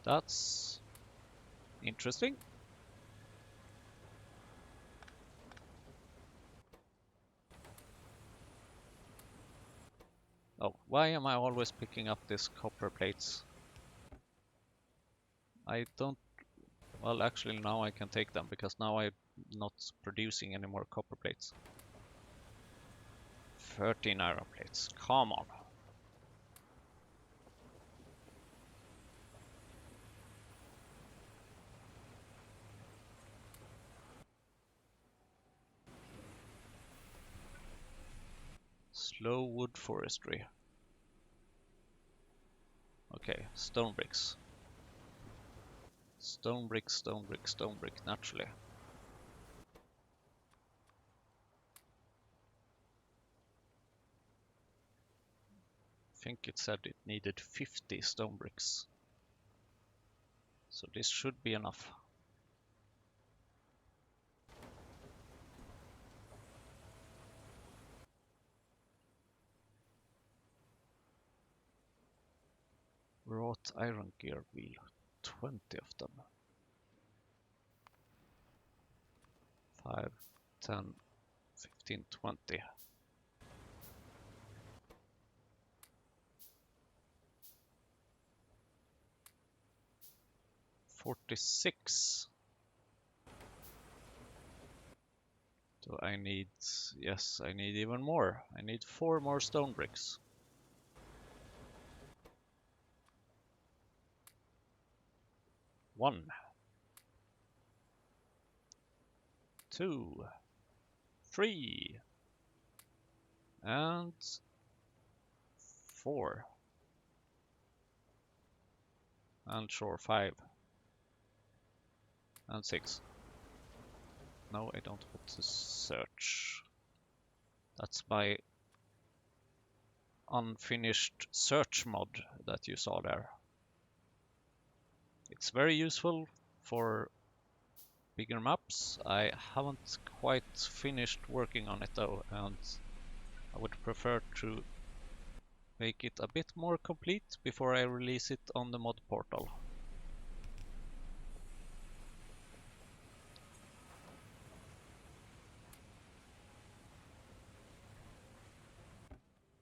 That's interesting. Oh, why am I always picking up these copper plates? I don't... Well, actually now I can take them, because now I'm not producing any more copper plates. 13 iron plates, come on. Slow wood forestry. Okay, stone bricks. Stone brick, stone brick, stone brick, naturally. I think it said it needed 50 stone bricks. So this should be enough. Wrought iron gear wheel, 20 of them. 5, 10, 15, 20. $46. Do I need... Yes, I need even more. I need 4 more stone bricks. One. 2. 3. And 4. And sure, 5. And 6. No, I don't want to search. That's my unfinished search mod that you saw there. It's very useful for bigger maps. I haven't quite finished working on it though, and I would prefer to make it a bit more complete before I release it on the mod portal.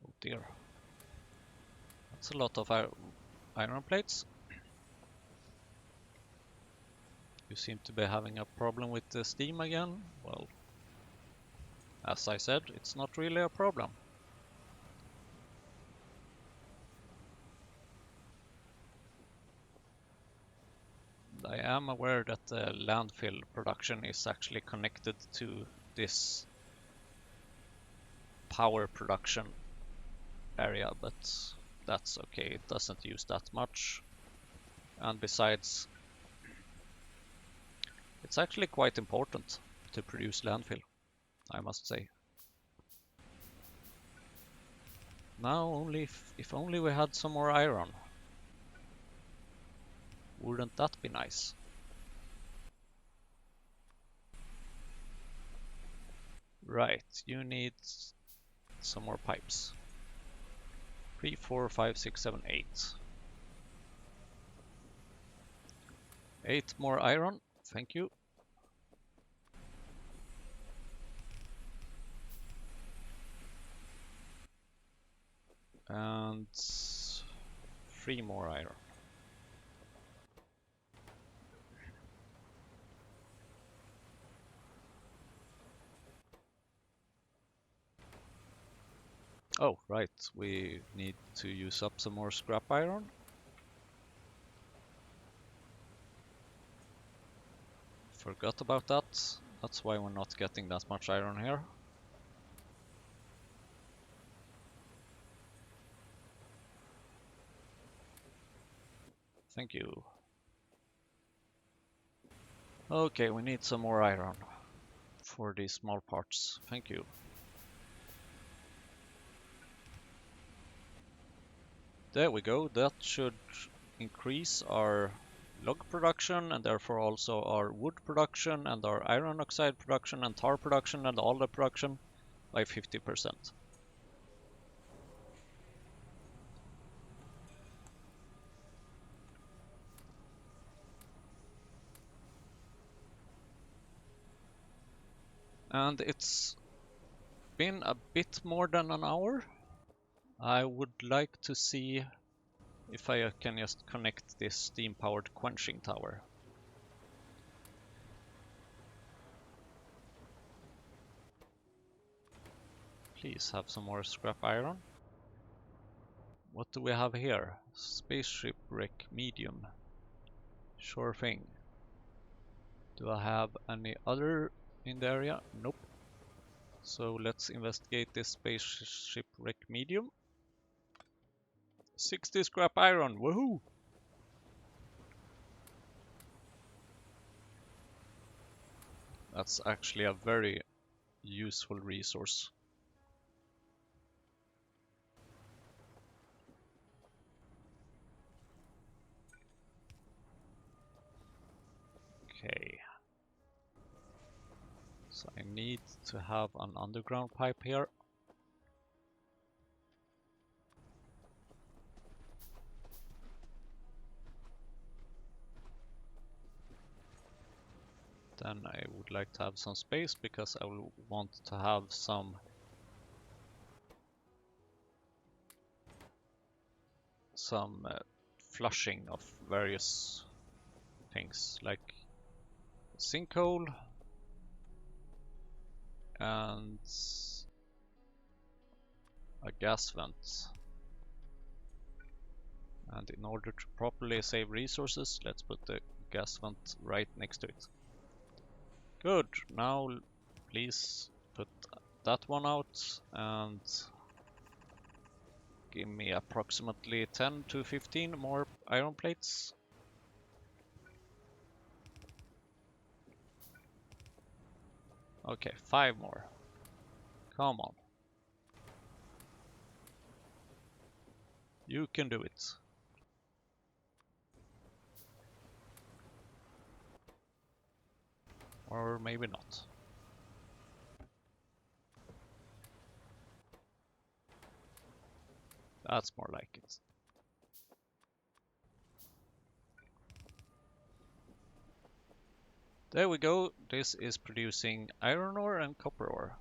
Oh dear. That's a lot of iron plates. You seem to be having a problem with the Steam again. Well, as I said, it's not really a problem. I am aware that the landfill production is actually connected to this power production area, but that's okay. It doesn't use that much. And besides, it's actually quite important to produce landfill, I must say. Now only if only we had some more iron. Wouldn't that be nice? Right, you need some more pipes. 3, 4, 5, 6, 7, 8. 8 more iron, thank you. and 3 more iron. Oh, right, we need to use up some more scrap iron. Forgot about that. That's why we're not getting that much iron here. Thank you. Okay, we need some more iron for these small parts. Thank you. There we go. That should increase our log production and therefore also our wood production and our iron oxide production and tar production and all the production by 50%. And it's been a bit more than an hour. I would like to see if I can just connect this steam-powered quenching tower. Please have some more scrap iron. What do we have here? Spaceship wreck medium. Sure thing. Do I have any other in the area? Nope. So let's investigate this spaceship wreck medium. 60 scrap iron, woohoo! That's actually a very useful resource. Okay. So I need to have an underground pipe here. Then I would like to have some space because I will want to have some flushing of various things like sinkhole and a gas vent. And in order to properly save resources, let's put the gas vent right next to it. Good, now please put that one out and give me approximately 10 to 15 more iron plates. Okay, 5 more. Come on. You can do it. Or maybe not. That's more like it. There we go. This is producing iron ore and copper ore.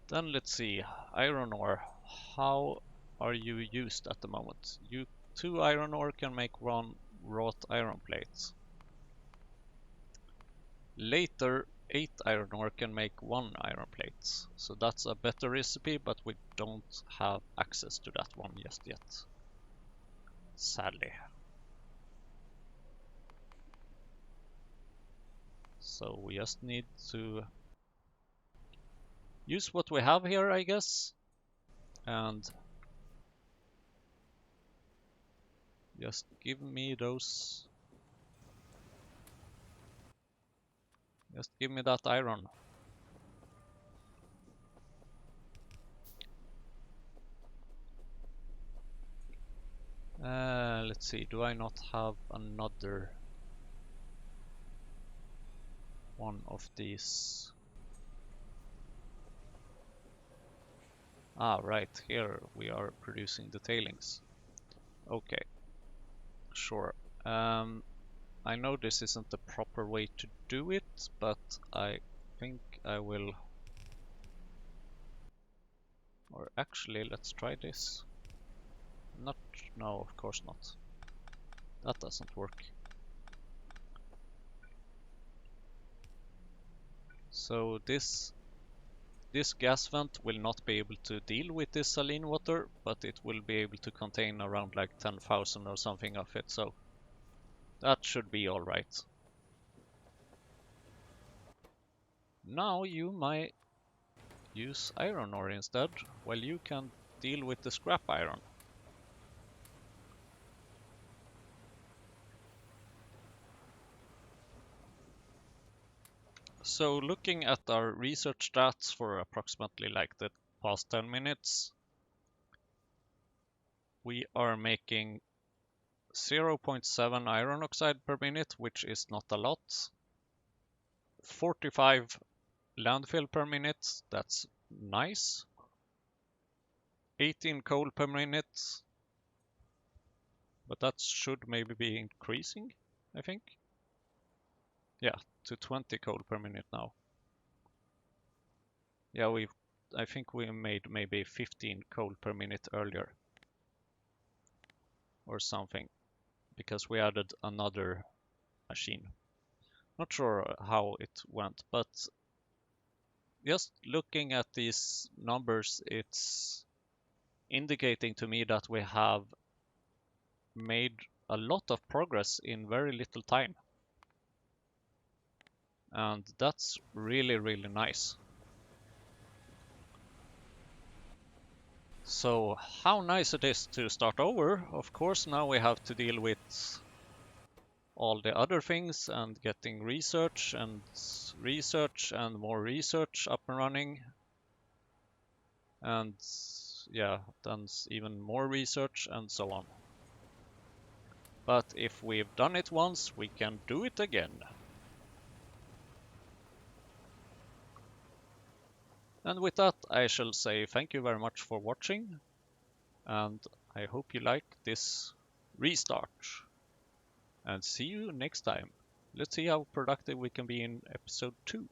Then let's see. Iron ore. How are you used at the moment? 2 iron ore can make 1 wrought iron plate. Later, 8 iron ore can make 1 iron plate. So that's a better recipe, but we don't have access to that one just yet. Sadly. So we just need to use what we have here, I guess. And just give me those. Just give me that iron. Let's see, do I not have another one of these? Ah, right, here we are producing the tailings. Okay, sure. I know this isn't the proper way to do it, but I think I will... Or actually, let's try this. Not, no, of course not. That doesn't work. So this gas vent will not be able to deal with this saline water, but it will be able to contain around like 10,000 or something of it, so that should be alright. Now you might use iron ore instead, while you can deal with the scrap iron. So looking at our research stats for approximately like the past 10 minutes, we are making 0.7 iron oxide per minute, which is not a lot. 45 landfill per minute, that's nice. 18 coal per minute, but that should maybe be increasing, I think. Yeah, to 20 coal per minute now. Yeah, I think we made maybe 15 coal per minute earlier or something, because we added another machine. Not sure how it went, but just looking at these numbers, it's indicating to me that we have made a lot of progress in very little time. And that's really, really nice. So how nice it is to start over. Of course, now we have to deal with all the other things and getting research and more research up and running. And yeah, then even more research and so on. But if we've done it once, we can do it again. And with that, I shall say thank you very much for watching, and I hope you like this restart. And see you next time. Let's see how productive we can be in episode 2.